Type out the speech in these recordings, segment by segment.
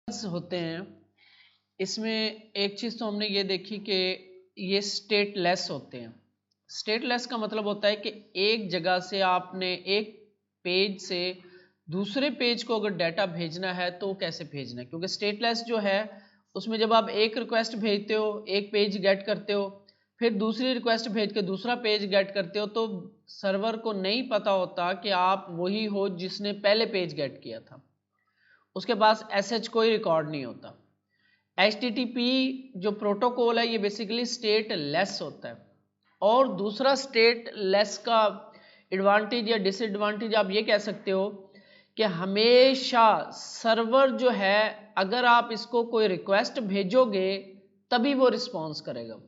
होते हैं, इसमें एक चीज़ तो हमने ये देखी कि ये स्टेटलेस होते हैं। स्टेटलेस का मतलब होता है कि एक जगह से आपने एक पेज से दूसरे पेज को अगर डाटा भेजना है तो कैसे भेजना है, क्योंकि स्टेटलेस जो है उसमें जब आप एक रिक्वेस्ट भेजते हो, एक पेज गेट करते हो, फिर दूसरी रिक्वेस्ट भेज के दूसरा पेज गेट करते हो, तो सर्वर को नहीं पता होता कि आप वही हो जिसने पहले पेज गेट किया था। उसके पास एसएच कोई रिकॉर्ड नहीं होता। HTTP जो प्रोटोकॉल है ये बेसिकली स्टेटलेस होता है। और दूसरा स्टेटलेस का एडवांटेज या डिसएडवांटेज आप ये कह सकते हो कि हमेशा सर्वर जो है, अगर आप इसको कोई रिक्वेस्ट भेजोगे तभी वो रिस्पॉन्स करेगा,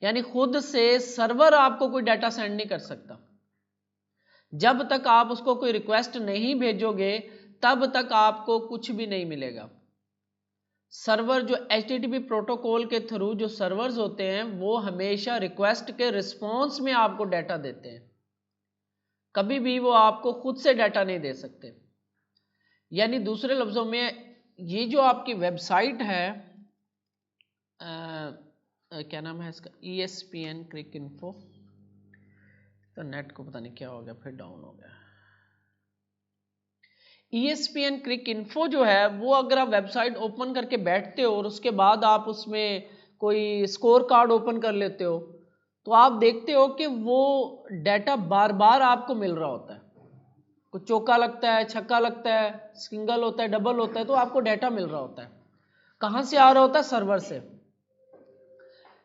यानी खुद से सर्वर आपको कोई डाटा सेंड नहीं कर सकता। जब तक आप उसको कोई रिक्वेस्ट नहीं भेजोगे तब तक आपको कुछ भी नहीं मिलेगा। सर्वर जो HTTP प्रोटोकॉल के थ्रू जो सर्वर्स होते हैं वो हमेशा रिक्वेस्ट के रिस्पॉन्स में आपको डाटा देते हैं, कभी भी वो आपको खुद से डाटा नहीं दे सकते। यानी दूसरे लफ्जों में ये जो आपकी वेबसाइट है, क्या नाम है इसका, ESPN क्रिक इन्फो, तो नेट को पता नहीं क्या हो गया, फिर डाउन हो गया। ESPN क्रिक इन्फो जो है वो अगर आप वेबसाइट ओपन करके बैठते हो और उसके बाद आप उसमें कोई स्कोर कार्ड ओपन कर लेते हो, तो आप देखते हो कि वो डाटा बार बार आपको मिल रहा होता है। कुछ चौका लगता है, छक्का लगता है, सिंगल होता है, डबल होता है, तो आपको डाटा मिल रहा होता है। कहाँ से आ रहा होता है? सर्वर से।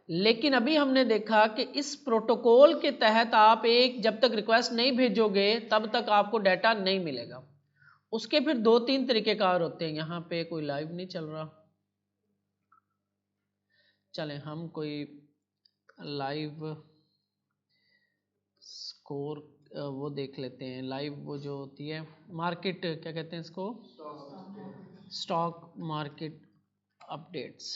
लेकिन अभी हमने देखा कि इस प्रोटोकॉल के तहत आप एक जब तक रिक्वेस्ट नहीं भेजोगे तब तक आपको डाटा नहीं मिलेगा। उसके फिर दो तीन तरीकेकार होते हैं। यहाँ पे कोई लाइव नहीं चल रहा, चलें हम कोई लाइव स्कोर वो देख लेते हैं। लाइव वो जो होती है मार्केट, क्या कहते हैं इसको, स्टॉक मार्केट अपडेट्स।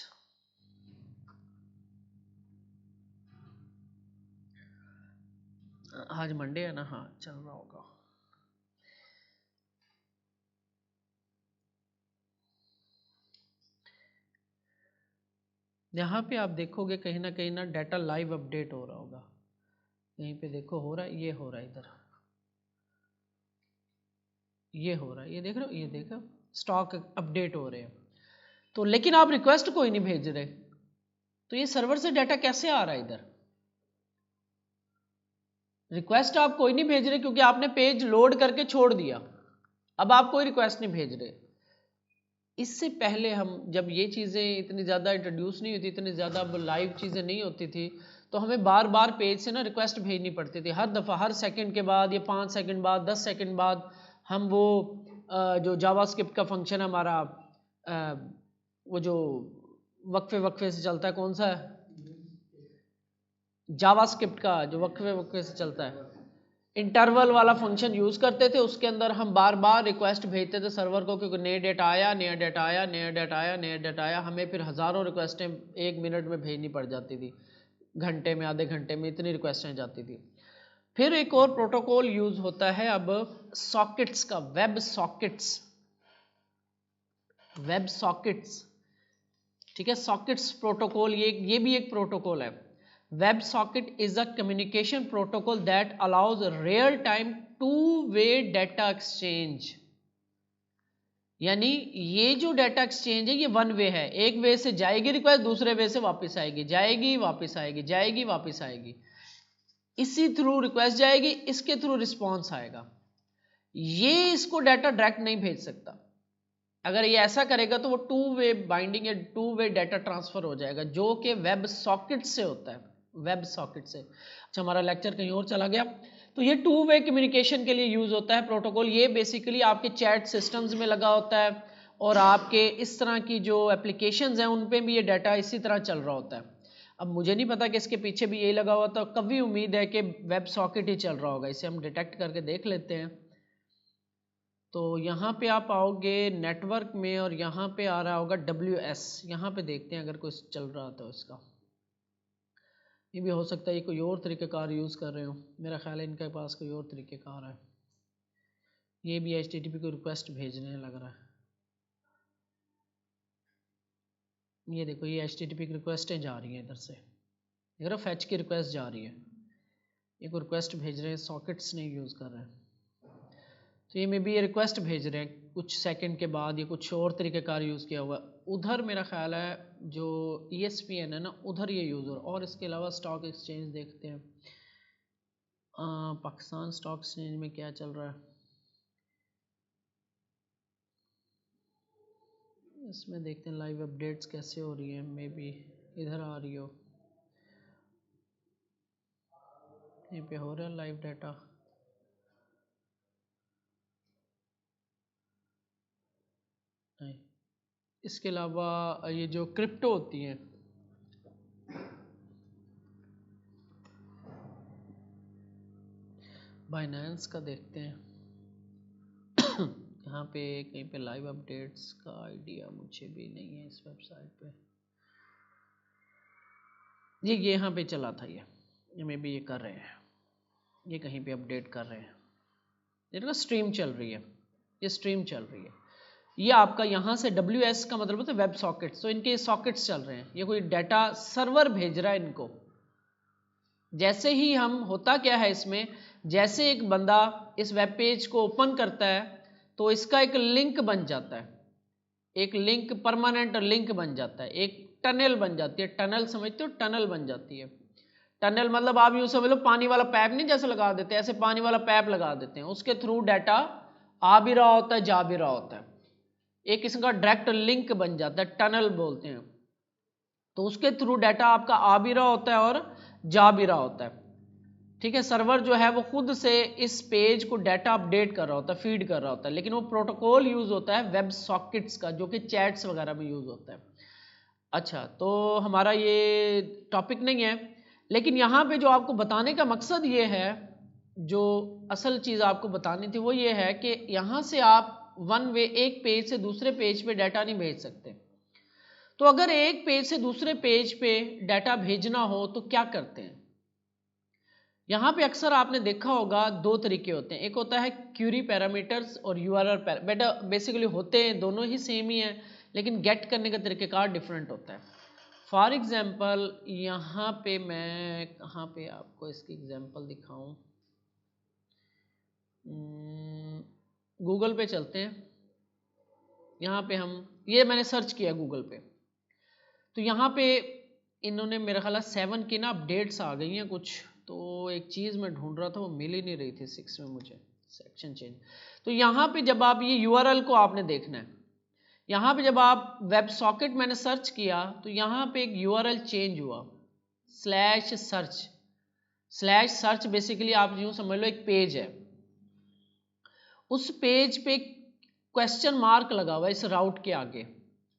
आज मंडे है ना, हाँ चल रहा होगा। यहाँ पे आप देखोगे कहीं ना डाटा लाइव अपडेट हो रहा होगा। यहीं पे देखो हो रहा है, ये हो रहा है, इधर ये हो रहा है, ये देख रहे हो, ये देखो स्टॉक अपडेट हो रहे हैं। तो लेकिन आप रिक्वेस्ट कोई नहीं भेज रहे, तो ये सर्वर से डाटा कैसे आ रहा है इधर? रिक्वेस्ट आप कोई नहीं भेज रहे क्योंकि आपने पेज लोड करके छोड़ दिया, अब आप कोई रिक्वेस्ट नहीं भेज रहे। इससे पहले हम जब ये चीज़ें इतनी ज़्यादा इंट्रोड्यूस नहीं होती, इतनी ज़्यादा लाइव चीज़ें नहीं होती थी, तो हमें बार बार पेज से ना रिक्वेस्ट भेजनी पड़ती थी। हर दफ़ा, हर सेकंड के बाद या 5 सेकंड बाद, 10 सेकंड बाद हम वो जो जावास्क्रिप्ट का फंक्शन है हमारा, वो जो वक्फे वक्फे से चलता है, कौन सा है, जावास्क्रिप्ट का जो वक्फे वक्फे से चलता है, इंटरवल वाला फंक्शन यूज करते थे। उसके अंदर हम बार बार रिक्वेस्ट भेजते थे सर्वर को, क्योंकि नया डेटा आया, नया डेटा आया, नया डेटा आया, नया डेटा आया। हमें फिर हज़ारों रिक्वेस्टें एक मिनट में भेजनी पड़ जाती थी, घंटे में, आधे घंटे में, इतनी रिक्वेस्टें जाती थी। फिर एक और प्रोटोकॉल यूज होता है अब सॉकेट्स का, वेब सॉकेट्स, वेब सॉकेट्स, ठीक है। सॉकेट्स प्रोटोकॉल ये भी एक प्रोटोकॉल है। WebSocket is a communication protocol that allows real-time two-way data exchange। यानी ये जो डाटा एक्सचेंज है ये वन वे है, एक वे से जाएगी रिक्वेस्ट, दूसरे वे से वापस आएगी, जाएगी वापस आएगी, जाएगी वापस आएगी। इसी थ्रू रिक्वेस्ट जाएगी, इसके थ्रू रिस्पॉन्स आएगा। ये इसको डाटा डायरेक्ट नहीं भेज सकता। अगर ये ऐसा करेगा तो वो टू वे बाइंडिंग या टू वे डाटा ट्रांसफर हो जाएगा, जो कि वेब सॉकेट से होता है, वेब सॉकेट से। अच्छा, हमारा लेक्चर कहीं और चला गया। तो ये टू वे कम्युनिकेशन के लिए यूज होता है प्रोटोकॉल। ये बेसिकली आपके चैट सिस्टम्स में लगा होता है और आपके इस तरह की जो एप्लीकेशंस हैं उन पे भी ये डाटा इसी तरह चल रहा होता है। अब मुझे नहीं पता कि इसके पीछे भी यही लगा हुआ था, कभी उम्मीद है कि वेब सॉकेट ही चल रहा होगा। इसे हम डिटेक्ट करके देख लेते हैं। तो यहाँ पे आप आओगे नेटवर्क में और यहाँ पे आ रहा होगा WS। यहाँ पे देखते हैं अगर कुछ चल रहा तो इसका। ये भी हो सकता है ये कोई और तरीक़ेकार यूज़ कर रहे हो, मेरा ख्याल है इनके पास कोई और तरीक़ेकार है। ये भी HTTP को रिक्वेस्ट भेज रहे हैं लग रहा है। ये देखो ये HTTP की रिक्वेस्टें जा रही हैं इधर से, इधर फैच की रिक्वेस्ट जा रही है, एक रिक्वेस्ट भेज रहे हैं, सॉकेट्स नहीं यूज़ कर रहे हैं, तो ये मे बी ये रिक्वेस्ट भेज रहे हैं कुछ सेकंड के बाद, ये कुछ और तरीक़ेकार यूज़ किया हुआ है। उधर मेरा ख्याल है जो ESPN है ना, उधर ये यूज़ हो रहा है। और इसके अलावा स्टॉक एक्सचेंज देखते हैं, पाकिस्तान स्टॉक एक्सचेंज में क्या चल रहा है, इसमें देखते हैं लाइव अपडेट्स कैसे हो रही है, मे बी इधर आ रही हो, यहीं पे हो रहा है लाइव डाटा। नहीं, इसके अलावा ये जो क्रिप्टो होती हैं, बाइनेंस का देखते हैं यहाँ पे कहीं पे लाइव अपडेट्स का आइडिया मुझे भी नहीं है इस वेबसाइट पे। ये यहाँ पे चला था, ये मे भी ये कर रहे हैं, ये कहीं पे अपडेट कर रहे हैं, ये स्ट्रीम चल रही है, ये स्ट्रीम चल रही है। ये आपका यहाँ से WS का मतलब होता है वेब सॉकेट्स, तो इनके सॉकेट्स चल रहे हैं, ये कोई डाटा सर्वर भेज रहा है इनको। जैसे ही हम, होता क्या है इसमें, जैसे एक बंदा इस वेब पेज को ओपन करता है तो इसका एक लिंक बन जाता है, एक लिंक, परमानेंट लिंक बन जाता है, एक टनल बन जाती है, टनल समझते हो, टनल बन जाती है। टनल मतलब आप यूँ समझ लो पानी वाला पैप नहीं जैसे लगा देते, ऐसे पानी वाला पैप लगा देते हैं, उसके थ्रू डाटा आ भी रहा होता है, जा भी रहा होता है, एक किस्म का डायरेक्ट लिंक बन जाता है, टनल बोलते हैं। तो उसके थ्रू डाटा आपका आ भी रहा होता है और जा भी रहा होता है, ठीक है। सर्वर जो है वो खुद से इस पेज को डाटा अपडेट कर रहा होता है, फीड कर रहा होता है, लेकिन वो प्रोटोकॉल यूज होता है वेब सॉकेट्स का, जो कि चैट्स वगैरह में यूज होता है। अच्छा, तो हमारा ये टॉपिक नहीं है, लेकिन यहाँ पे जो आपको बताने का मकसद ये है, जो असल चीज़ आपको बतानी थी वो ये है कि यहाँ से आप वन वे, एक पेज से दूसरे पेज पे डाटा नहीं भेज सकते। तो अगर एक पेज से दूसरे पेज पे डाटा भेजना हो तो क्या करते हैं। यहाँ पे अक्सर आपने देखा होगा दो तरीके होते हैं, एक होता है क्यूरी पैरामीटर्स और URL बेटा, बेसिकली होते हैं दोनों ही सेम ही है, लेकिन गेट करने का तरीक़ेकार डिफरेंट होता है। फॉर एग्जांपल यहाँ पे मैं कहाँ पे आपको इसकी एग्जांपल दिखाऊं, गूगल पे चलते हैं। यहाँ पे हम, ये मैंने सर्च किया गूगल पे, तो यहाँ पे इन्होंने मेरा ख्याल 7 की ना अपडेट्स आ गई हैं कुछ, तो एक चीज़ मैं ढूंढ रहा था वो मिल ही नहीं रही थी 6 में मुझे, सेक्शन चेंज। तो यहाँ पे जब आप ये URL को आपने देखना है, यहाँ पे जब आप वेब सॉकेट मैंने सर्च किया तो यहाँ पे एक URL चेंज हुआ, /search। /search बेसिकली आप यूँ समझ लो एक पेज है, उस पेज पे क्वेश्चन मार्क लगा हुआ है इस राउट के आगे,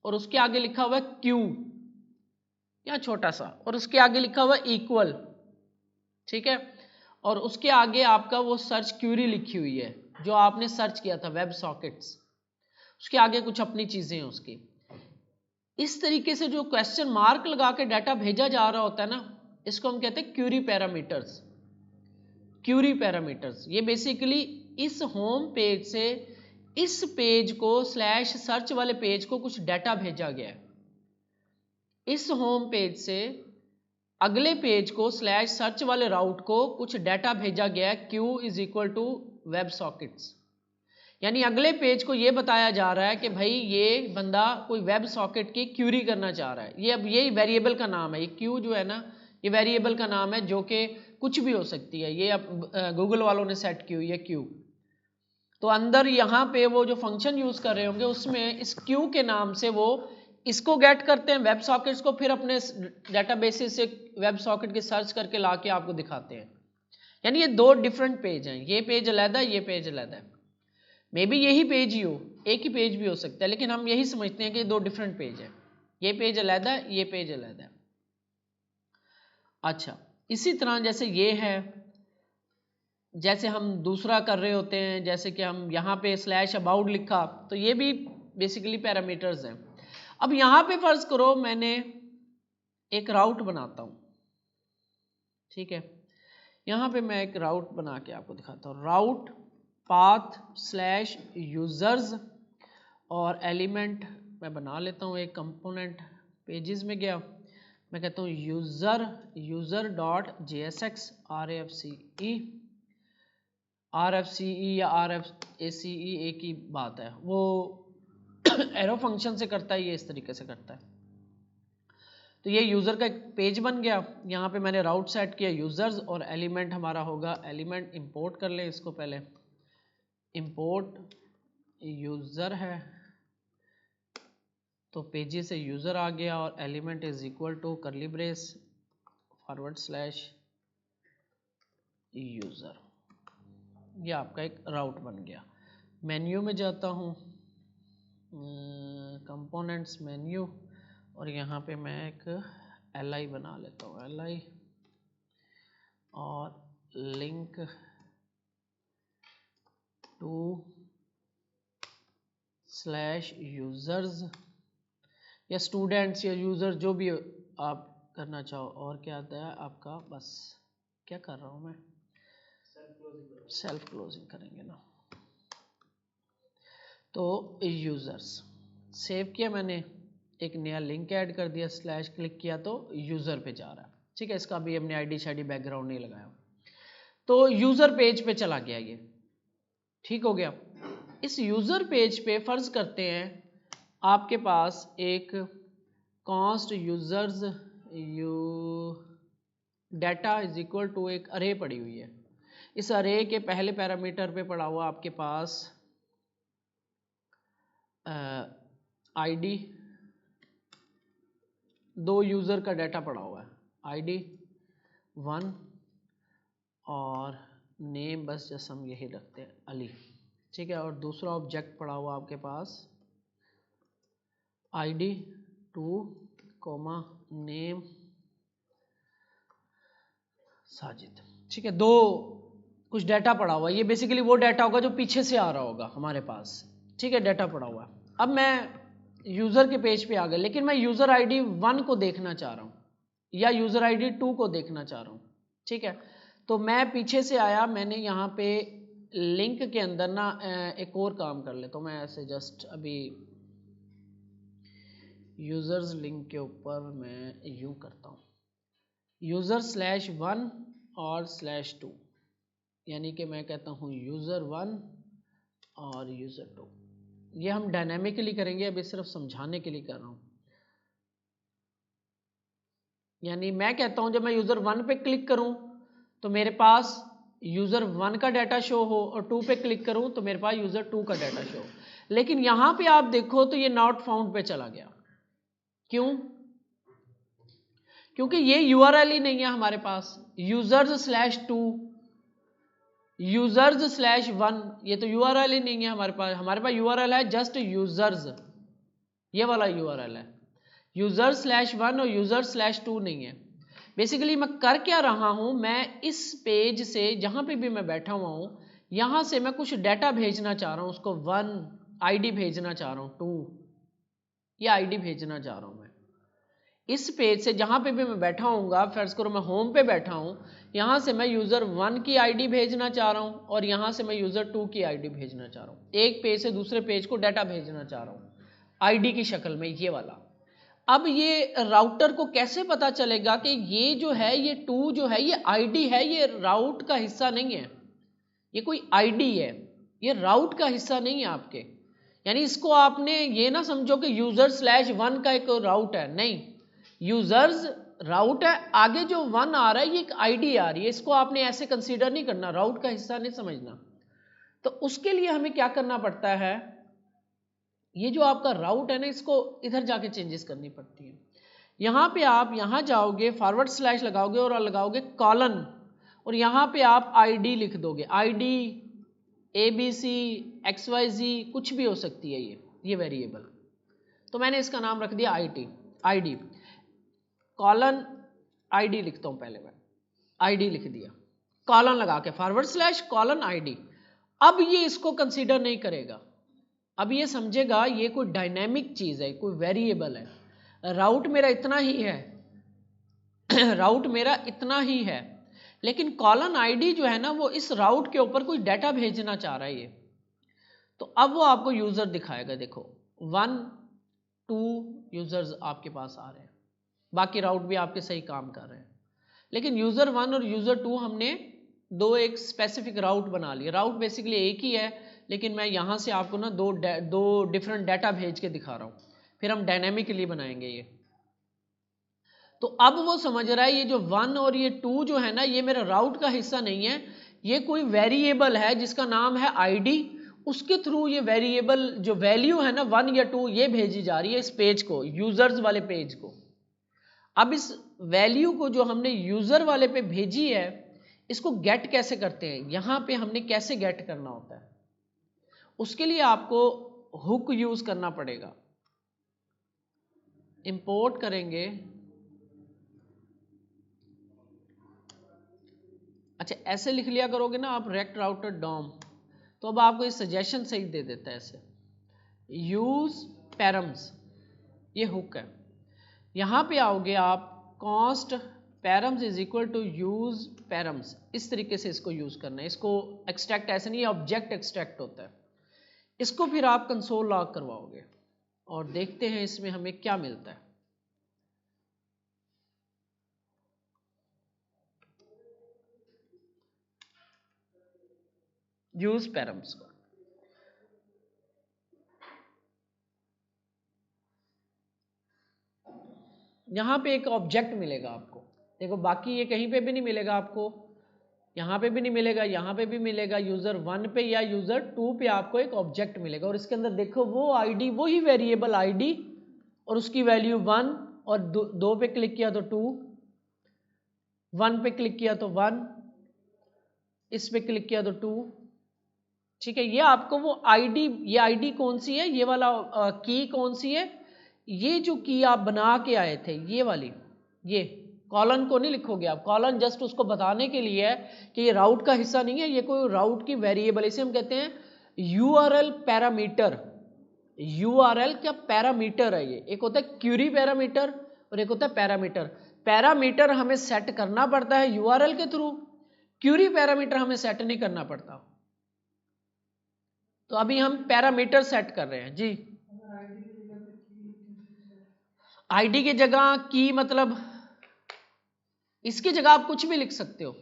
और उसके आगे लिखा हुआ है क्यू, या छोटा सा, और उसके आगे लिखा हुआ है इक्वल, ठीक है। और उसके आगे आपका वो सर्च क्यूरी लिखी हुई है जो आपने सर्च किया था वेब सॉकेट्स, उसके आगे कुछ अपनी चीजें हैं उसकी। इस तरीके से जो क्वेश्चन मार्क लगा के डाटा भेजा जा रहा होता है ना, इसको हम कहते हैं क्यूरी पैरामीटर्स। क्यूरी पैरामीटर्स ये बेसिकली इस होम पेज से इस पेज को /search वाले पेज को कुछ डाटा भेजा गया है, इस होम पेज से अगले पेज को /search वाले राउट को कुछ डाटा भेजा गया है, Q is equal to web sockets. यानी अगले पेज को ये बताया जा रहा है कि भाई ये बंदा कोई वेब सॉकेट की क्यूरी करना चाह रहा है। ये अब यही वेरिएबल का नाम है, ये Q जो है ना, ये वेरिएबल का नाम है जो कि कुछ भी हो सकती है, ये अब गूगल वालों ने सेट की हुई है Q। तो अंदर यहाँ पे वो जो फंक्शन यूज कर रहे होंगे उसमें इस Q के नाम से वो इसको गेट करते हैं वेब सॉकेट्स को, फिर अपने डेटाबेसेस से वेब सॉकेट के सर्च करके ला के आपको दिखाते हैं। यानी ये दो डिफरेंट पेज हैं, ये पेज अलग है, ये पेज अलग है। मे बी यही पेज ही हो, एक ही पेज भी हो सकता है, लेकिन हम यही समझते हैं कि दो डिफरेंट पेज है, ये पेज अलग है, ये पेज अलग है। अच्छा, इसी तरह जैसे ये है, जैसे हम दूसरा कर रहे होते हैं, जैसे कि हम यहाँ पे /about लिखा, तो ये भी बेसिकली पैरामीटर्स हैं। अब यहाँ पे फर्ज करो मैंने एक राउट बनाता हूँ, ठीक है, यहाँ पे मैं एक राउट बना के आपको दिखाता हूँ, राउट पाथ /users, और एलिमेंट मैं बना लेता हूँ एक कंपोनेंट पेजेस में गया, मैं कहता हूँ यूज़र डॉट JSX RFCE या RFACE एक ही बात है, वो एरो फंक्शन से करता है, ये इस तरीके से करता है। तो ये यूज़र का एक पेज बन गया, यहाँ पे मैंने राउट सेट किया यूज़र्स और एलिमेंट हमारा होगा एलिमेंट, इंपोर्ट कर ले इसको, पहले इंपोर्ट यूज़र है तो पेजेस से यूज़र आ गया और एलिमेंट इज इक्वल टू करली ब्रेस /यूज़र, ये आपका एक राउट बन गया। मेन्यू में जाता हूँ, कंपोनेंट्स मेन्यू, और यहाँ पे मैं एक LI बना लेता हूँ, LI और लिंक टू /यूज़र्स या स्टूडेंट्स या यूज़र, जो भी आप करना चाहो। और क्या आता है आपका, बस क्या कर रहा हूँ मैं, सेल्फ क्लोजिंग करेंगे ना। तो यूज़र्स सेव किया मैंने, एक नया लिंक ऐड कर दिया, स्लैश क्लिक किया तो यूज़र पे जा रहा है, ठीक है। इसका भी हमने ID शाइडी बैकग्राउंड नहीं लगाया, तो यूज़र पेज पे चला गया, ये ठीक हो गया। इस यूज़र पेज पे फर्ज करते हैं आपके पास एक const users data is equal to एक अरे पड़ी हुई है। इस अरे के पहले पैरामीटर पे पड़ा हुआ आपके पास ID, 2 यूज़र का डाटा पड़ा हुआ है, ID 1 और नेम, बस जैसे हम यही रखते हैं अली, ठीक है। और दूसरा ऑब्जेक्ट पड़ा हुआ आपके पास ID 2, नेम साजिद, ठीक है। 2 कुछ डाटा पड़ा हुआ है, ये बेसिकली वो डाटा होगा जो पीछे से आ रहा होगा हमारे पास, ठीक है। डाटा पड़ा हुआ है। अब मैं यूज़र के पेज पे आ गया, लेकिन मैं यूज़र ID 1 को देखना चाह रहा हूँ या यूज़र ID 2 को देखना चाह रहा हूँ, ठीक है। तो मैं पीछे से आया, मैंने यहाँ पे लिंक के अंदर ना एक और काम कर लेता हूँ मैं, ऐसे जस्ट अभी यूज़र्स लिंक के ऊपर मैं यूँ करता हूँ, यूज़र /1 और /2, यानी कि मैं कहता हूँ यूज़र 1 और यूज़र 2। ये हम डायनामिकली करेंगे, अभी सिर्फ समझाने के लिए कर रहा हूँ। यानी मैं कहता हूँ जब मैं यूज़र 1 पे क्लिक करूँ तो मेरे पास यूज़र 1 का डाटा शो हो, और 2 पे क्लिक करूँ तो मेरे पास यूज़र 2 का डाटा शो हो। लेकिन यहाँ पे आप देखो तो ये नॉट फाउंड पे चला गया, क्यों? क्योंकि ये URL ही नहीं है हमारे पास, यूज़र्स/2 यूज़र्स/1, ये तो URL ही नहीं है हमारे पास URL है जस्ट यूज़र्स, ये वाला URL है, यूज़र्स/1 और यूज़र्स/2 नहीं है। बेसिकली मैं कर क्या रहा हूं, मैं इस पेज से जहां पे भी मैं बैठा हुआ हूं, यहां से मैं कुछ डाटा भेजना चाह रहा हूं, उसको 1 ID भेजना चाह रहा हूं, 2 ये ID भेजना चाह रहा हूं। मैं इस पेज से जहां पे भी मैं बैठा हूँगा, फर्ज करो मैं होम पे बैठा हूँ, यहाँ से मैं यूज़र 1 की ID भेजना चाह रहा हूँ और यहाँ से मैं यूज़र 2 की ID भेजना चाह रहा हूँ। एक पेज से दूसरे पेज को डाटा भेजना चाह रहा हूँ ID की शक्ल में, ये वाला। अब ये राउटर को कैसे पता चलेगा कि ये जो है, ये 2 जो है ये ID है, ये राउट का हिस्सा नहीं है, ये कोई ID है, ये राउट का हिस्सा नहीं है आपके। यानी इसको आपने ये ना समझो कि यूज़र/1 का एक राउट है, नहीं, यूजर्स राउट है, आगे जो 1 आ रहा है ये एक ID आ रही है, इसको आपने ऐसे कंसीडर नहीं करना, राउट का हिस्सा नहीं समझना। तो उसके लिए हमें क्या करना पड़ता है, ये जो आपका राउट है ना, इसको इधर जाके चेंजेस करनी पड़ती है। यहाँ पे आप यहाँ जाओगे, / लगाओगे और लगाओगे कॉलन, और यहाँ पे आप ID लिख दोगे, ID ABC XYZ कुछ भी हो सकती है ये वेरिएबल। तो मैंने इसका नाम रख दिया ID कॉलन ID लिखता हूं, पहले मैं ID लिख दिया, कॉलन लगा के / ID। अब ये इसको कंसीडर नहीं करेगा, अब ये समझेगा ये कोई डायनेमिक चीज है, कोई वेरिएबल है, राउट मेरा इतना ही है राउट मेरा इतना ही है, लेकिन कॉलन ID जो है ना, वो इस राउट के ऊपर कोई डाटा भेजना चाह रहा है ये। तो अब वो आपको यूजर दिखाएगा, देखो 1 2 यूजर्स आपके पास आ रहे हैं, बाकी राउट भी आपके सही काम कर रहे हैं। लेकिन यूजर 1 और यूजर 2 हमने दो एक स्पेसिफिक राउट बना लिया। राउट बेसिकली एक ही है, लेकिन मैं यहाँ से आपको ना दो डिफरेंट डाटा भेज के दिखा रहा हूँ, फिर हम डायनेमिकली बनाएंगे ये। तो अब वो समझ रहा है ये जो 1 और ये 2 जो है ना, ये मेरा राउट का हिस्सा नहीं है, ये कोई वेरिएबल है जिसका नाम है आईडी। उसके थ्रू ये वेरिएबल जो वैल्यू है ना 1 या 2 ये भेजी जा रही है इस पेज को, यूजर्स वाले पेज को। अब इस वैल्यू को जो हमने यूजर वाले पे भेजी है, इसको गेट कैसे करते हैं, यहां पे हमने कैसे गेट करना होता है, उसके लिए आपको हुक यूज करना पड़ेगा। इंपोर्ट करेंगे, अच्छा ऐसे लिख लिया करोगे ना आप रेक्ट राउटर डॉम, तो अब आपको ये सजेशन सही दे देता है ऐसे, यूज पैरम्स, ये हुक है। यहां पे आओगे आप const params is equal to use params, इस तरीके से इसको यूज करना है। इसको एक्सट्रैक्ट ऐसे नहीं, ऑब्जेक्ट एक्सट्रैक्ट होता है। इसको फिर आप कंसोल लॉग करवाओगे और देखते हैं इसमें हमें क्या मिलता है। यूज पैरम्स का यहां पे एक ऑब्जेक्ट मिलेगा आपको, देखो बाकी ये कहीं पे भी नहीं मिलेगा आपको, यहां पे भी नहीं मिलेगा, यहां पे भी मिलेगा, यूजर 1 पे या यूजर 2 पे आपको एक ऑब्जेक्ट मिलेगा। और इसके अंदर देखो वो आईडी, वही वेरिएबल आईडी और उसकी वैल्यू 1, और 2 पे क्लिक किया तो 2, 1 पे क्लिक किया तो 1, इस पे क्लिक किया तो 2। ठीक है, ये आपको वो आईडी, ये आईडी कौन सी है, ये वाला की कौन सी है, ये जो की आप बना के आए थे ये वाली, ये कॉलन को नहीं लिखोगे आप, कॉलन जस्ट उसको बताने के लिए है कि ये राउट का हिस्सा नहीं है, ये कोई राउट की वेरिएबल, इसे हम कहते हैं यूआरएल पैरामीटर। यूआरएल क्या पैरामीटर है ये, एक होता है क्यूरी पैरामीटर और एक होता है पैरामीटर। पैरामीटर हमें सेट करना पड़ता है यूआरएल के थ्रू, क्यूरी पैरामीटर हमें सेट नहीं करना पड़ता। तो अभी हम पैरामीटर सेट कर रहे हैं जी। आईडी की जगह की, मतलब इसकी जगह आप कुछ भी लिख सकते हो।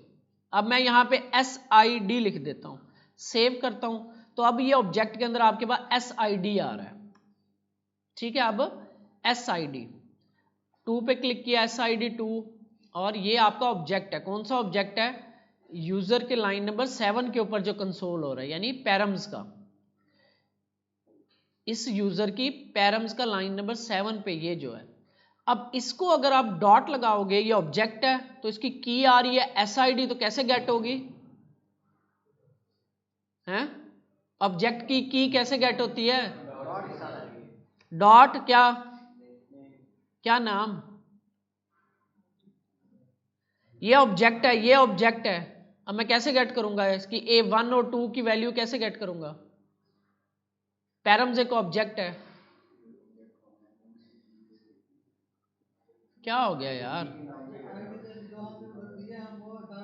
अब मैं यहां पे SID लिख देता हूं, सेव करता हूं, तो अब ये ऑब्जेक्ट के अंदर आपके पास SID आ रहा है। ठीक है, अब SID 2 पे क्लिक किया, SID 2, और ये आपका ऑब्जेक्ट है। कौन सा ऑब्जेक्ट है, यूजर के लाइन नंबर 7 के ऊपर जो कंसोल हो रहा है, यानी पैरम्स का, इस यूजर की पैरम्स का लाइन नंबर 7 पे ये जो है। अब इसको अगर आप डॉट लगाओगे, ये ऑब्जेक्ट है तो इसकी की आ रही है SID, तो कैसे गेट होगी, हैं ऑब्जेक्ट की कैसे गेट होती है, डॉट क्या क्या नाम, ये ऑब्जेक्ट है, ये ऑब्जेक्ट है। अब मैं कैसे गेट करूंगा इसकी A1 और 2 की वैल्यू कैसे गेट करूंगा, पैरम्स एक ऑब्जेक्ट है। क्या हो गया यार,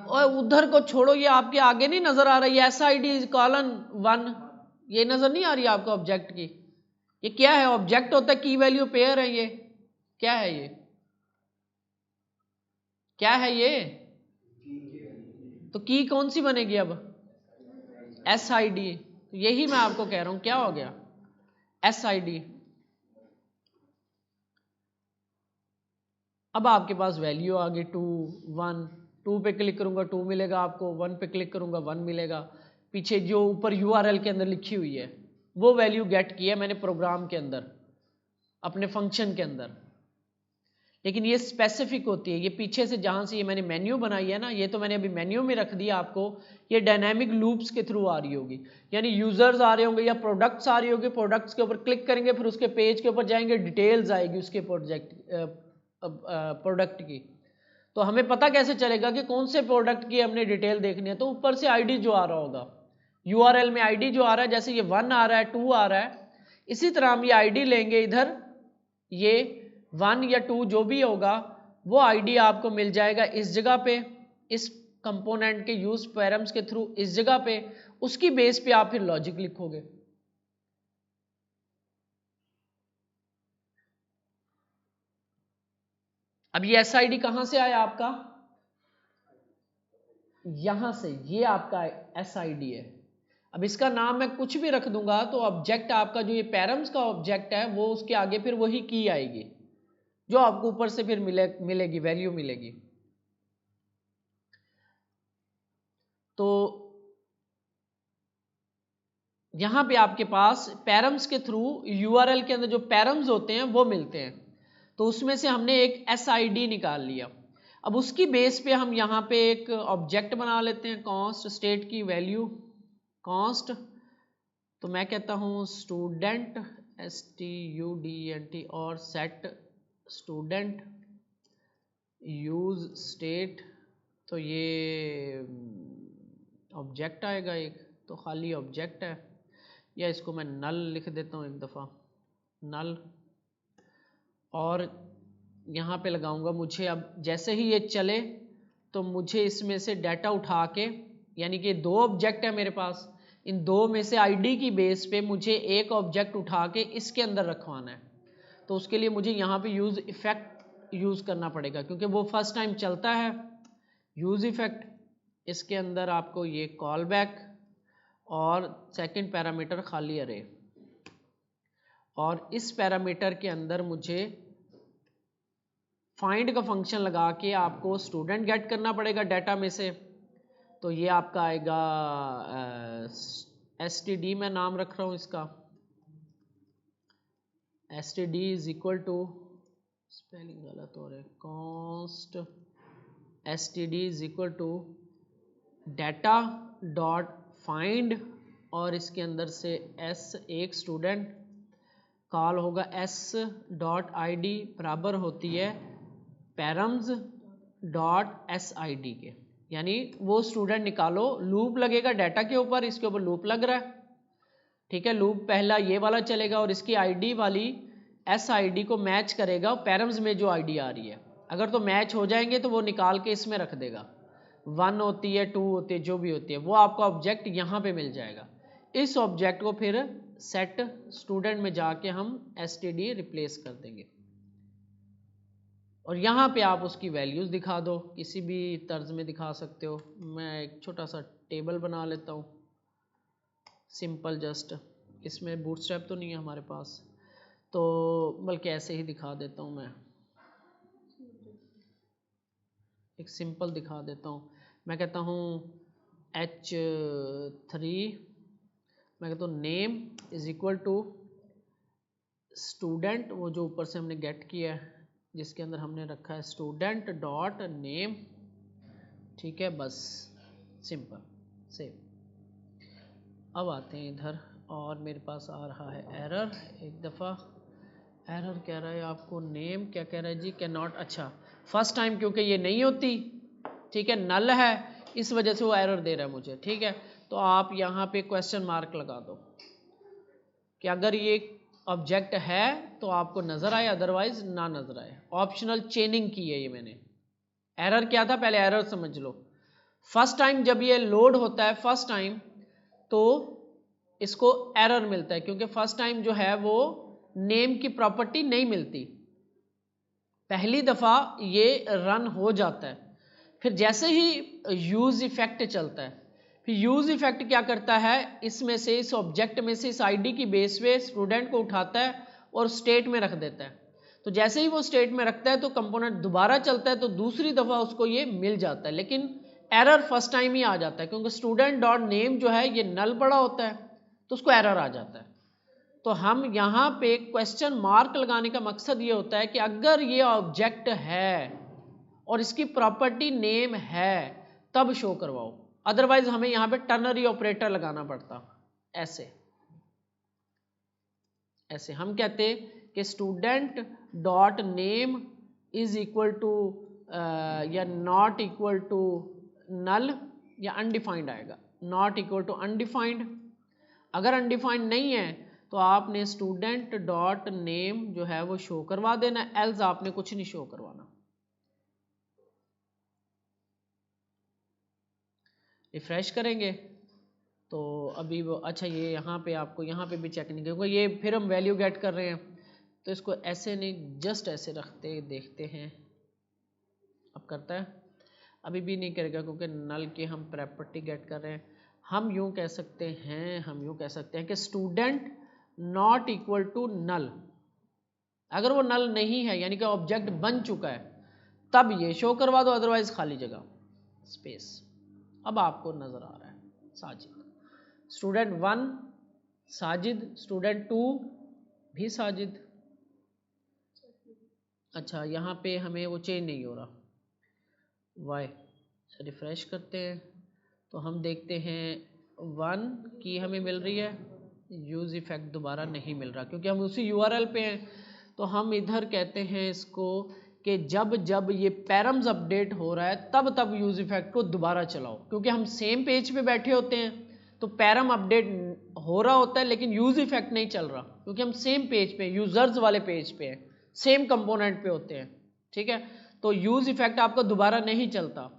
और उधर को छोड़ो, ये आपके आगे नहीं नजर आ रही है SID कॉलन 1, ये नजर नहीं आ रही है आपको ऑब्जेक्ट की, ये क्या है, ऑब्जेक्ट होता है की वैल्यू पेयर है, ये क्या है, ये क्या है ये, तो की कौन सी बनेगी अब SID, यही मैं आपको कह रहा हूं, क्या हो गया SID। अब आपके पास वैल्यू आ गई 2 1, 2 पे क्लिक करूंगा 2 मिलेगा आपको, 1 पे क्लिक करूंगा 1 मिलेगा। पीछे जो ऊपर URL के अंदर लिखी हुई है वो वैल्यू गेट की है मैंने प्रोग्राम के अंदर, अपने फंक्शन के अंदर, लेकिन ये स्पेसिफिक होती है। ये पीछे से जहां से ये मैंने मेन्यू बनाई है ना, ये तो मैंने अभी मेन्यू में रख दिया आपको, ये डायनामिक लूप्स के थ्रू आ रही होगी, यानी यूजर्स आ रहे होंगे या प्रोडक्ट्स आ रही होगी, प्रोडक्ट्स के ऊपर क्लिक करेंगे, फिर उसके पेज के ऊपर जाएंगे, डिटेल्स आएगी उसके प्रोडक्ट की। तो हमें पता कैसे चलेगा कि कौन से प्रोडक्ट की हमने डिटेल देखनी है, तो ऊपर से आईडी जो आ रहा होगा, यूआरएल में आईडी जो आ रहा है, जैसे ये 1 आ रहा है 2 आ रहा है, इसी तरह हम ये आईडी लेंगे इधर, ये 1 या 2 जो भी होगा वो आईडी आपको मिल जाएगा इस जगह पे, इस कंपोनेंट के यूज पैरम्स के थ्रू इस जगह पे, उसकी बेस पे आप फिर लॉजिक लिखोगे। अब ये SID कहां से आया आपका, यहां से, ये आपका SID है। अब इसका नाम मैं कुछ भी रख दूंगा तो ऑब्जेक्ट आपका जो ये पैरम्स का ऑब्जेक्ट है वो उसके आगे फिर वही की आएगी जो आपको ऊपर से फिर मिलेगी वैल्यू मिलेगी। तो यहां पे आपके पास पैरम्स के थ्रू URL के अंदर जो पैरम्स होते हैं वो मिलते हैं, तो उसमें से हमने एक SID निकाल लिया। अब उसकी बेस पे हम यहाँ पे एक ऑब्जेक्ट बना लेते हैं, कॉन्स्ट स्टेट की वैल्यू कॉन्स्ट, तो मैं कहता हूँ स्टूडेंट STUDENT और सेट स्टूडेंट यूज स्टेट, तो ये ऑब्जेक्ट आएगा एक, तो खाली ऑब्जेक्ट है, या इसको मैं नल लिख देता हूँ एक दफ़ा नल, और यहाँ पे लगाऊंगा मुझे अब जैसे ही ये चले तो मुझे इसमें से डाटा उठा के, यानी कि दो ऑब्जेक्ट है मेरे पास, इन दो में से ID की बेस पे मुझे एक ऑब्जेक्ट उठा के इसके अंदर रखवाना है, तो उसके लिए मुझे यहाँ पे यूज़ इफेक्ट यूज़ करना पड़ेगा क्योंकि वो फर्स्ट टाइम चलता है। यूज़ इफेक्ट, इसके अंदर आपको ये कॉल बैक और सेकंड पैरामीटर खाली अरे, और इस पैरामीटर के अंदर मुझे फाइंड का फंक्शन लगा के आपको स्टूडेंट गेट करना पड़ेगा डाटा में से, तो ये आपका आएगा STD, मैं नाम रख रहा हूँ इसका, STD is equal to, spelling गलत हो रहा है, const STD is equal to data dot find, और इसके अंदर से S एक स्टूडेंट, कॉल होगा S डॉट ID बराबर होती है पैरम्स डॉट SID के, यानी वो स्टूडेंट निकालो, लूप लगेगा डाटा के ऊपर, इसके ऊपर लूप लग रहा है, ठीक है, लूप पहला ये वाला चलेगा और इसकी ID वाली SID को मैच करेगा पैरम्स में जो ID आ रही है, अगर तो मैच हो जाएंगे तो वो निकाल के इसमें रख देगा, 1 होती है 2 होती है जो भी होती है, वो आपका ऑब्जेक्ट यहाँ पे मिल जाएगा। इस ऑब्जेक्ट को फिर सेट स्टूडेंट में जाके हम STD रिप्लेस कर देंगे, और यहाँ पे आप उसकी वैल्यूज़ दिखा दो, किसी भी तर्ज में दिखा सकते हो। मैं एक छोटा सा टेबल बना लेता हूँ सिंपल, जस्ट इसमें बूटस्ट्रैप तो नहीं है हमारे पास, तो बल्कि ऐसे ही दिखा देता हूँ, मैं एक सिंपल दिखा देता हूँ। मैं कहता हूँ H3, मैं कहता हूँ name is equal to student, वो जो ऊपर से हमने गेट किया है जिसके अंदर हमने रखा है स्टूडेंट डॉट नेम, ठीक है, बस सिंपल सेव। अब आते हैं इधर, और मेरे पास आ रहा है एरर, एक दफ़ा एरर कह रहा है आपको नेम, क्या कह रहा है जी, कैन नॉट, अच्छा फर्स्ट टाइम क्योंकि ये नहीं होती, ठीक है, नल है, इस वजह से वो एरर दे रहा है मुझे, ठीक है, तो आप यहाँ पे क्वेश्चन मार्क लगा दो कि अगर ये ऑब्जेक्ट है तो आपको नज़र आए, अदरवाइज ना नज़र आए। ऑप्शनल चेनिंग की है ये मैंने। एरर क्या था, पहले एरर समझ लो। फर्स्ट टाइम जब ये लोड होता है फर्स्ट टाइम, तो इसको एरर मिलता है क्योंकि फर्स्ट टाइम जो है वो नेम की प्रॉपर्टी नहीं मिलती, पहली दफ़ा ये रन हो जाता है। फिर जैसे ही यूज़ इफेक्ट चलता है, फिर यूज़ इफेक्ट क्या करता है, इसमें से इस ऑब्जेक्ट में से इस ID की बेस पे स्टूडेंट को उठाता है और स्टेट में रख देता है। तो जैसे ही वो स्टेट में रखता है तो कंपोनेंट दोबारा चलता है, तो दूसरी दफ़ा उसको ये मिल जाता है, लेकिन एरर फर्स्ट टाइम ही आ जाता है क्योंकि स्टूडेंट डॉट नेम जो है ये नल पड़ा होता है, तो उसको एरर आ जाता है। तो हम यहाँ पे क्वेश्चन मार्क लगाने का मकसद ये होता है कि अगर ये ऑब्जेक्ट है और इसकी प्रॉपर्टी नेम है तब शो करवाओ, अदरवाइज हमें यहाँ पे टर्नरी ऑपरेटर लगाना पड़ता। ऐसे ऐसे हम कहते कि student dot name is equal to या नॉट इक्वल टू नल, या अनडिफाइंड आएगा, नॉट इक्वल टू अनडिफाइंड। अगर अनडिफाइंड नहीं है तो आपने स्टूडेंट डॉट नेम जो है वो शो करवा देना, एल्स आपने कुछ नहीं शो करवाना। रिफ्रेश करेंगे तो अभी वो, अच्छा ये यहाँ पे आपको यहाँ पे भी चेक नहीं क्योंकि ये फिर हम वैल्यू गेट कर रहे हैं, तो इसको ऐसे नहीं जस्ट ऐसे रखते देखते हैं, अब करता है? अभी भी नहीं करेगा क्योंकि नल की हम प्रॉपर्टी गेट कर रहे हैं। हम यूँ कह सकते हैं कि student not equal to null. अगर वो नल नहीं है यानी कि ऑब्जेक्ट बन चुका है तब ये शो करवा दो, अदरवाइज खाली जगह स्पेस। अब आपको नजर आ रहा है साजिद, स्टूडेंट 1 साजिद, स्टूडेंट 2 भी साजिद। अच्छा यहाँ पे हमें वो चेंज नहीं हो रहा, वाई? रिफ्रेश करते हैं तो हम देखते हैं 1 की हमें मिल रही है, यूज इफेक्ट दोबारा नहीं मिल रहा क्योंकि हम उसी URL पे हैं। तो हम इधर कहते हैं इसको कि जब जब ये पैरम्स अपडेट हो रहा है तब तब यूज इफेक्ट को दोबारा चलाओ, क्योंकि हम सेम पेज पे बैठे होते हैं तो पैरम अपडेट हो रहा होता है लेकिन यूज इफेक्ट नहीं चल रहा क्योंकि हम सेम पेज पे, यूजर्स वाले पेज पे हैं, सेम कंपोनेंट पे होते हैं, ठीक है। तो यूज इफेक्ट आपका दोबारा नहीं चलता,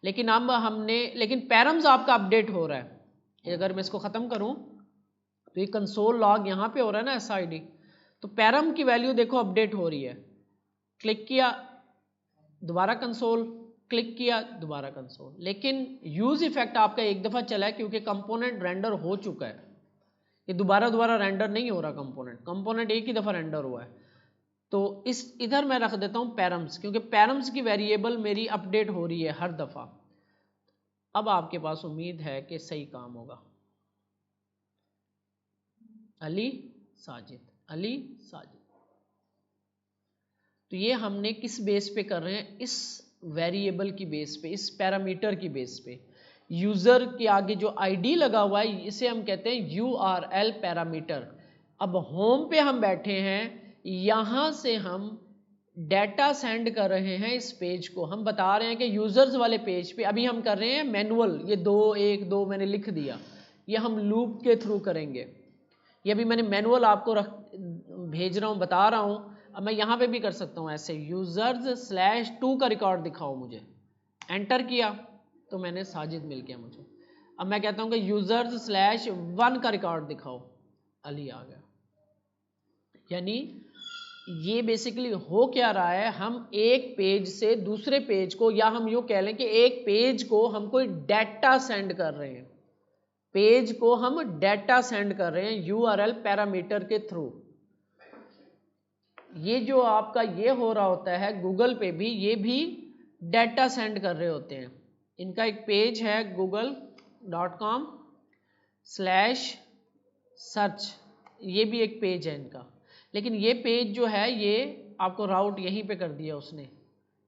लेकिन अब लेकिन पैरम्स आपका अपडेट हो रहा है। अगर मैं इसको ख़त्म करूं तो ये कंसोल लॉग यहाँ पे हो रहा है ना SID, तो पैरम की वैल्यू देखो अपडेट हो रही है। क्लिक किया दोबारा कंसोल, क्लिक किया दोबारा कंसोल, लेकिन यूज इफेक्ट आपका एक दफ़ा चला है क्योंकि कंपोनेंट रेंडर हो चुका है। ये दोबारा रेंडर नहीं हो रहा, कंपोनेंट एक ही दफ़ा रेंडर हुआ है। तो इधर मैं रख देता हूँ पैरम्स, क्योंकि पैरम्स की वेरिएबल मेरी अपडेट हो रही है हर दफ़ा। अब आपके पास उम्मीद है कि सही काम होगा। अली साजिद, अली साजिद। तो ये हमने किस बेस पे कर रहे हैं? इस वेरिएबल की बेस पे, इस पैरामीटर की बेस पे। यूजर के आगे जो आईडी लगा हुआ है इसे हम कहते हैं URL पैरामीटर। अब होम पे हम बैठे हैं, यहां से हम डाटा सेंड कर रहे हैं इस पेज को। हम बता रहे हैं कि यूजर्स वाले पेज पे अभी हम कर रहे हैं मैनुअल, ये 2 1 2 मैंने लिख दिया, ये हम लूप के थ्रू करेंगे। ये अभी मैंने मैनुअल आपको भेज रहा हूँ, बता रहा हूँ। अब मैं यहाँ पे भी कर सकता हूँ ऐसे, users/2 का रिकॉर्ड दिखाओ मुझे। एंटर किया तो मैंने साजिद मिल गया मुझे। अब मैं कहता हूँ कि users/1 का रिकॉर्ड दिखाओ, अली आ गया। यानी ये बेसिकली हो क्या रहा है, हम एक पेज से दूसरे पेज को, या हम यूँ कह लें कि एक पेज को हम कोई डाटा सेंड कर रहे हैं, पेज को हम डाटा सेंड कर रहे हैं URL पैरामीटर के थ्रू। ये जो आपका ये हो रहा होता है गूगल पे भी, ये भी डाटा सेंड कर रहे होते हैं। इनका एक पेज है google.com/search, ये भी एक पेज है इनका। लेकिन ये पेज जो है ये आपको राउट यहीं पे कर दिया उसने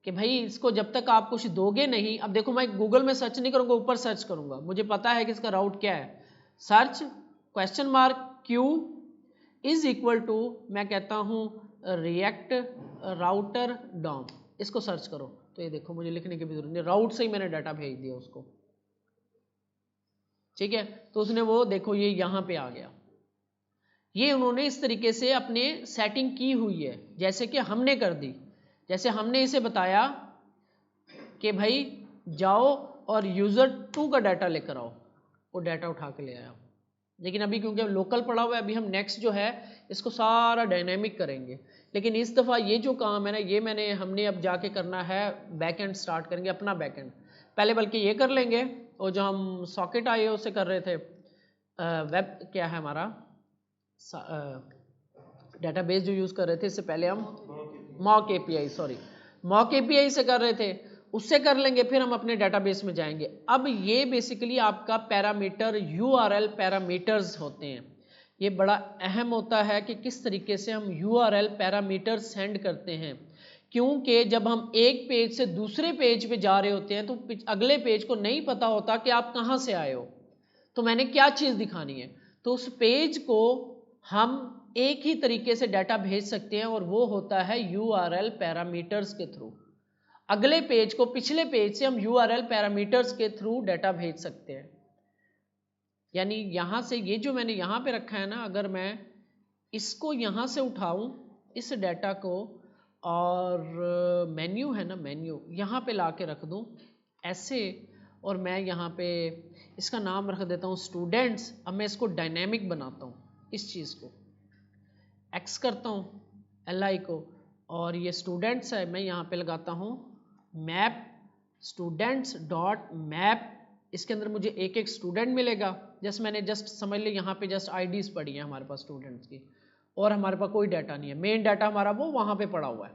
कि भाई इसको जब तक आप कुछ दोगे नहीं। अब देखो मैं गूगल में सर्च नहीं करूँगा, ऊपर सर्च करूँगा, मुझे पता है कि इसका राउट क्या है। Search $Q is equal to, मैं कहता हूँ रिएक्ट राउटर डॉम, इसको सर्च करो। तो ये देखो मुझे लिखने की भी जरूरत नहीं, राउट से ही मैंने डाटा भेज दिया उसको, ठीक है। तो उसने वो देखो ये यहाँ पे आ गया। ये उन्होंने इस तरीके से अपने सेटिंग की हुई है जैसे कि हमने कर दी। जैसे हमने इसे बताया कि भाई जाओ और user2 का डाटा लेकर आओ, वो डाटा उठा के ले आया। लेकिन अभी क्योंकि लोकल पड़ा हुआ है, अभी हम नेक्स्ट जो है इसको सारा डायनेमिक करेंगे। लेकिन इस दफ़ा ये जो काम है ना, ये हमने अब जाके करना है, बैकएंड स्टार्ट करेंगे अपना बैकएंड पहले, बल्कि ये कर लेंगे। और जो हम सॉकेट आईओ से कर रहे थे, वेब क्या है हमारा डेटाबेस जो यूज़ कर रहे थे इससे पहले, हम मॉक एपीआई से कर रहे थे, उससे कर लेंगे, फिर हम अपने डेटाबेस में जाएंगे। अब ये बेसिकली आपका पैरामीटर URL पैरामीटर्स होते हैं। ये बड़ा अहम होता है कि किस तरीके से हम URL पैरामीटर सेंड करते हैं, क्योंकि जब हम एक पेज से दूसरे पेज पे जा रहे होते हैं तो अगले पेज को नहीं पता होता कि आप कहाँ से आए हो, तो मैंने क्या चीज़ दिखानी है। तो उस पेज को हम एक ही तरीके से डाटा भेज सकते हैं और वो होता है URL पैरामीटर्स के थ्रू। अगले पेज को पिछले पेज से हम URL पैरामीटर्स के थ्रू डाटा भेज सकते हैं। यानी यहाँ से ये जो मैंने यहाँ पे रखा है ना, अगर मैं इसको यहाँ से उठाऊँ इस डाटा को, और मेन्यू है ना, मेन्यू यहाँ पे ला के रख दूँ ऐसे, और मैं यहाँ पे इसका नाम रख देता हूँ स्टूडेंट्स। अब मैं इसको डायनेमिक बनाता हूँ, इस चीज़ को एक्स करता हूँ LI को, और ये स्टूडेंट्स है मैं यहाँ पे लगाता हूँ मैप स्टूडेंट्स डॉट मैप, इसके अंदर मुझे एक एक स्टूडेंट मिलेगा। जैसे मैंने जस्ट समझ लिया यहाँ पे जस्ट आईडीज पड़ी है हमारे पास स्टूडेंट्स की, और हमारे पास कोई डाटा नहीं है, मेन डाटा हमारा वो वहाँ पे पड़ा हुआ है।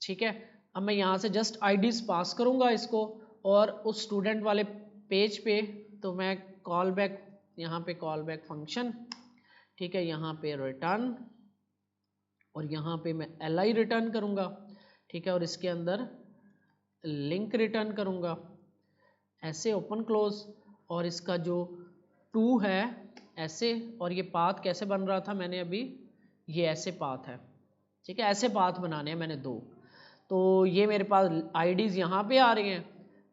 ठीक है, अब मैं यहाँ से जस्ट आईडीज पास करूँगा इसको, और उस स्टूडेंट वाले पेज पे तो मैं कॉल बैक, यहाँ पे कॉल बैक फंक्शन, ठीक है, यहाँ पे रिटर्न, और यहाँ पे मैं li रिटर्न करूँगा, ठीक है, और इसके अंदर लिंक रिटर्न करूँगा, ऐसे ओपन क्लोज, और इसका जो टू है ऐसे, और ये पाथ कैसे बन रहा था मैंने अभी, ये ऐसे पाथ है। ठीक है, ऐसे पाथ बनाने हैं मैंने दो, तो ये मेरे पास आईडीज यहाँ पे आ रही हैं,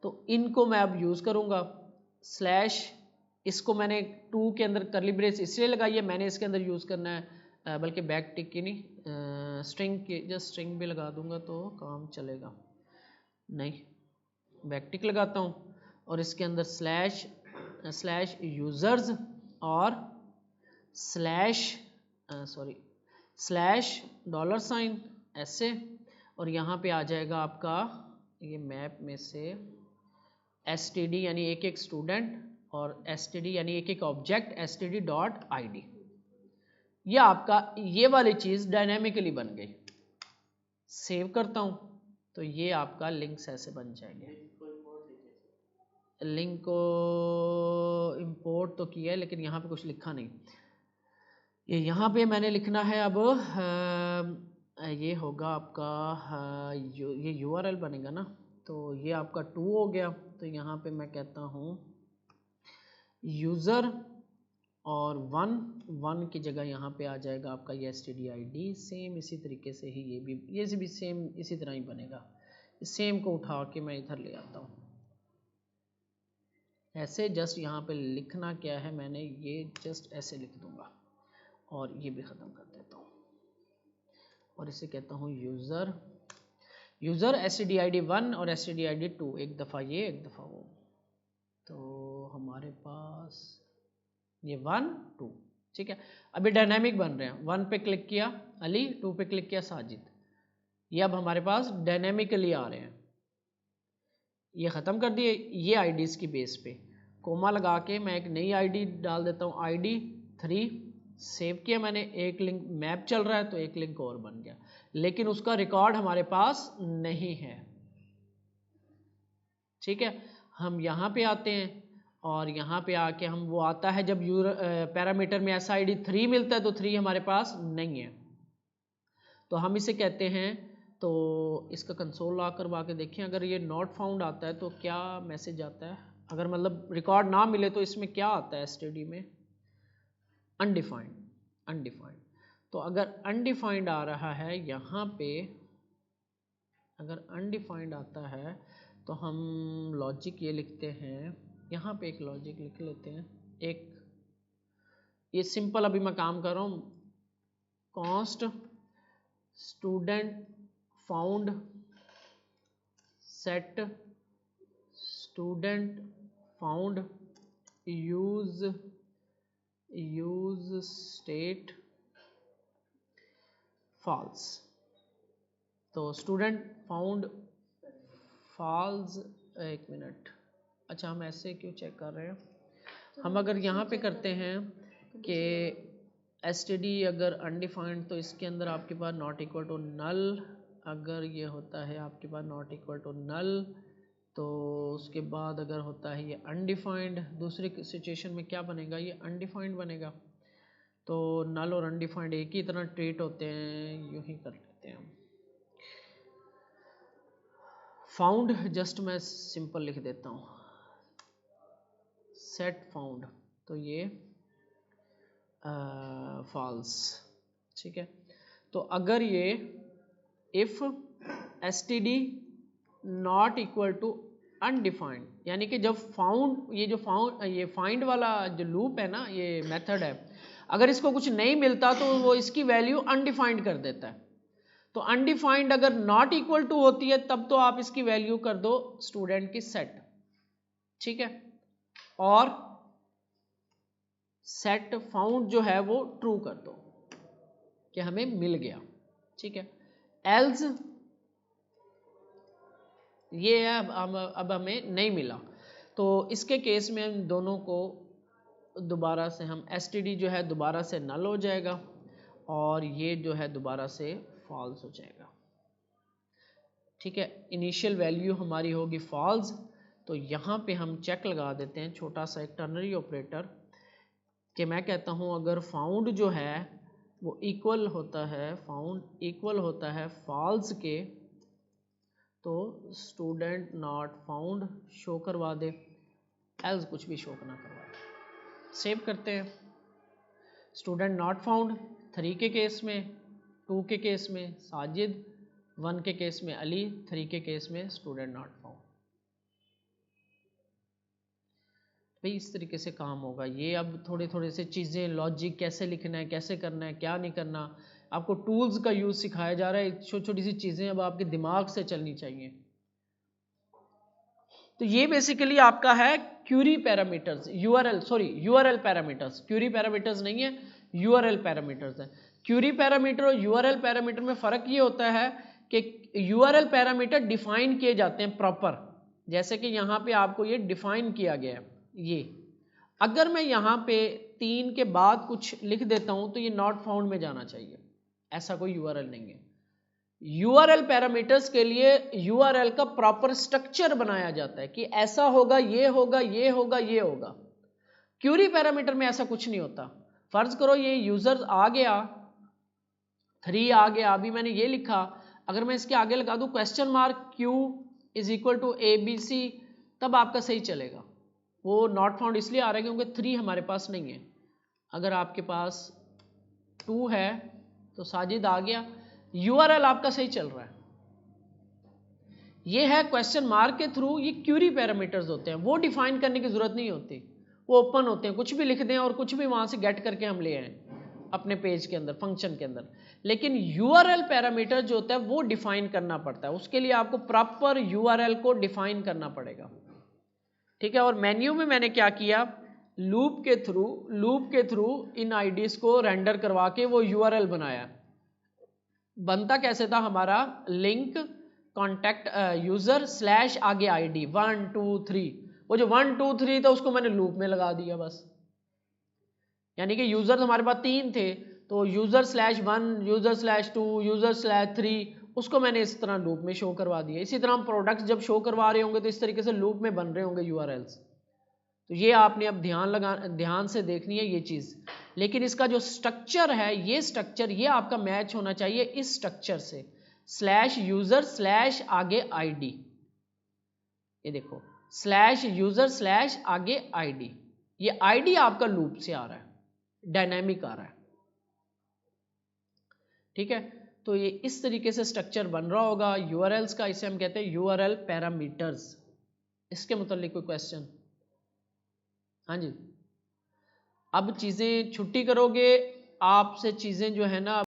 तो इनको मैं अब यूज़ करूँगा स्लैश, इसको मैंने टू के अंदर करली ब्रेस इसलिए लगाई है, मैंने इसके अंदर यूज़ करना है बल्कि बैक टिक की नहीं, स्ट्रिंग की, जस्ट स्ट्रिंग भी लगा दूंगा तो काम चलेगा, नहीं बैक टिक लगाता हूँ, और इसके अंदर स्लैश यूज़र्स और स्लैश $, ऐसे, और यहाँ पे आ जाएगा आपका ये मैप में से std यानी एक एक स्टूडेंट, और std यानी एक एक ऑब्जेक्ट std.id, ये आपका ये वाली चीज़ डायनेमिकली बन गई। सेव करता हूँ तो ये आपका लिंक्स ऐसे बन जाएंगे। लिंक को इंपोर्ट तो किया है लेकिन यहाँ पे कुछ लिखा नहीं, ये यहाँ पे मैंने लिखना है अब ये होगा आपका ये URL बनेगा ना, तो ये आपका 2 हो गया, तो यहाँ पे मैं कहता हूँ यूज़र, और 1 की जगह यहाँ पे आ जाएगा आपका ये std.id, सेम इसी तरीके से ही ये भी सेम इसी तरह ही बनेगा। सेम को उठा के मैं इधर ले आता हूँ, ऐसे जस्ट यहाँ पे लिखना क्या है, मैंने ये जस्ट ऐसे लिख दूंगा, और ये भी ख़त्म कर देता हूँ, और इसे कहता हूँ यूज़र std.id 1 और std.id 2, एक दफ़ा ये एक दफ़ा वो, तो हमारे पास ये 1 2, ठीक है। अभी डायनामिक बन रहे हैं, 1 पे क्लिक किया अली, 2 पे क्लिक किया साजिद, ये अब हमारे पास डायनेमिकली आ रहे हैं। ये ख़त्म कर दिए ये आईडीज़ की बेस पे, कोमा लगा के मैं एक नई आईडी डाल देता हूँ, ID 3, सेव किया मैंने, एक लिंक मैप चल रहा है तो एक लिंक और बन गया, लेकिन उसका रिकॉर्ड हमारे पास नहीं है। ठीक है, हम यहाँ पे आते हैं, और यहाँ पे आके हम वो आता है जब पैरामीटर में SID 3 मिलता है तो 3 हमारे पास नहीं है, तो हम इसे कहते हैं, तो इसका कंसोल लॉग करवा के देखें, अगर ये नॉट फाउंड आता है तो क्या मैसेज आता है, अगर मतलब रिकॉर्ड ना मिले तो इसमें क्या आता है std में, अनडिफाइंड। तो अगर अनडिफाइंड आ रहा है यहाँ पे, अगर अनडिफाइंड आता है तो हम लॉजिक ये लिखते हैं, यहाँ पे एक लॉजिक लिख लेते हैं, एक ये सिंपल अभी मैं काम कर रहा हूँ, const student found set student found use state false, तो स्टूडेंट फाउंड फॉल्स, एक मिनट, अच्छा हम ऐसे क्यों चेक कर रहे हैं, हम अगर यहाँ पे करते हैं कि std अगर अनडिफाइंड तो इसके अंदर आपके पास नॉट इक्वल टू नल, अगर ये होता है आपके पास नॉट इक्वल टू नल, तो उसके बाद अगर होता है ये अनडिफाइंड, दूसरी सिचुएशन में क्या बनेगा, ये अनडिफाइंड बनेगा, तो नल और अनडिफाइंड एक ही तरह ट्रीट होते हैं, यूँ ही कर लेते हैं हम। फाउंड जस्ट मैं सिंपल लिख देता हूँ, सेट फाउंड, तो ये फॉल्स, ठीक है। तो अगर ये if std not equal to undefined, यानी कि जब फाउंड ये फाइंड वाला जो लूप है ना, ये मेथड है, अगर इसको कुछ नहीं मिलता तो वो इसकी वैल्यू अनडिफाइंड कर देता है, तो अनडिफाइंड अगर नॉट इक्वल टू होती है तब तो आप इसकी वैल्यू कर दो स्टूडेंट की सेट, ठीक है, और सेट फाउंड जो है वो ट्रू कर दो कि हमें मिल गया, ठीक है। एल्स ये है अब हमें नहीं मिला, तो इसके केस में हम दोनों को दोबारा से हम std जो है दोबारा से नल हो जाएगा और ये जो है दोबारा से फॉल्स हो जाएगा। ठीक है, इनिशियल वैल्यू हमारी होगी फॉल्स, तो यहाँ पे हम चेक लगा देते हैं छोटा सा एक टर्नरी ऑपरेटर कि मैं कहता हूँ अगर फाउंड जो है वो इक्वल होता है, फाउंड इक्वल होता है फॉल्स के, तो स्टूडेंट नॉट फाउंड शो करवा दे, एल्स कुछ भी शो ना करवा दे। सेव करते हैं। स्टूडेंट नॉट फाउंड 3 के केस में, 2 के केस में साजिद, 1 के केस में अली, 3 के केस में स्टूडेंट नॉट फाउंड। भाई इस तरीके से काम होगा ये। अब थोड़े थोड़े से चीज़ें, लॉजिक कैसे लिखना है, कैसे करना है, क्या नहीं करना, आपको टूल्स का यूज़ सिखाया जा रहा है। छोटी छोटी सी चीज़ें अब आपके दिमाग से चलनी चाहिए। तो ये बेसिकली आपका है query parameters, URL parameters. Query parameters नहीं है, यूआरएल पैरामीटर्स है। क्यूरी पैरामीटर और यूआरएल पैरामीटर में फ़र्क ये होता है कि यूआरएल पैरामीटर डिफाइन किए जाते हैं प्रॉपर, जैसे कि यहाँ पे आपको ये डिफाइन किया गया है। ये अगर मैं यहाँ पे 3 के बाद कुछ लिख देता हूँ तो ये नॉट फाउंड में जाना चाहिए, ऐसा कोई यूआरएल नहीं है। यूआरएल पैरामीटर्स के लिए यूआरएल का प्रॉपर स्ट्रक्चर बनाया जाता है कि ऐसा होगा, ये होगा, ये होगा, ये होगा। क्यूरी पैरामीटर में ऐसा कुछ नहीं होता। फर्ज करो ये यूजर आ गया, 3 आ गया, अभी मैंने ये लिखा, अगर मैं इसके आगे लगा दूं question mark Q is equal to ABC, तब आपका सही चलेगा। वो नॉट फाउंड इसलिए आ रहा है क्योंकि 3 हमारे पास नहीं है। अगर आपके पास 2 है तो साजिद आ गया, यूआरएल आपका सही चल रहा है। ये है क्वेश्चन मार्क के थ्रू, ये क्यूरी पैरामीटर्स होते हैं, वो डिफाइन करने की जरूरत नहीं होती, वो ओपन होते हैं, कुछ भी लिख दें और कुछ भी वहां से गेट करके हम ले आए अपने पेज के अंदर, फंक्शन के अंदर। लेकिन यूआरएल पैरामीटर जो होता है वो डिफाइन करना पड़ता है, उसके लिए आपको प्रॉपर यूआरएल को डिफाइन करना पड़ेगा। ठीक है, और मेन्यू में मैंने क्या किया, लूप के थ्रू इन आईडीज को रेंडर करवा के वो यूआरएल बनाया। बनता कैसे था हमारा, लिंक कॉन्टैक्ट यूजर स्लैश आगे आईडी 1 2 3, वो जो 1 2 3 था उसको मैंने लूप में लगा दिया बस। यानी कि यूजर हमारे पास 3 थे, तो user slash 1, user slash 2, user slash 3, उसको मैंने इस तरह लूप में शो करवा दिया। इसी तरह हम प्रोडक्ट्स जब शो करवा रहे होंगे तो इस तरीके से लूप में बन रहे होंगे यूआरएल्स। तो ये आपने अब ध्यान से देखनी है ये चीज़। लेकिन इसका जो स्ट्रक्चर है, ये स्ट्रक्चर ये आपका मैच होना चाहिए इस स्ट्रक्चर से, स्लैश यूजर स्लैश आगे आईडी। ये देखो, स्लैश यूजर स्लैश आगे आईडी, ये आईडी आपका लूप से आ रहा है, डायनेमिक आ रहा है। ठीक है, तो ये इस तरीके से स्ट्रक्चर बन रहा होगा यूआरएल्स का, इसे हम कहते हैं यूआरएल पैरामीटर्स। इसके मुतालिक कोई क्वेश्चन? हाँ जी। अब चीज़ें छुट्टी करोगे, आपसे चीज़ें जो है ना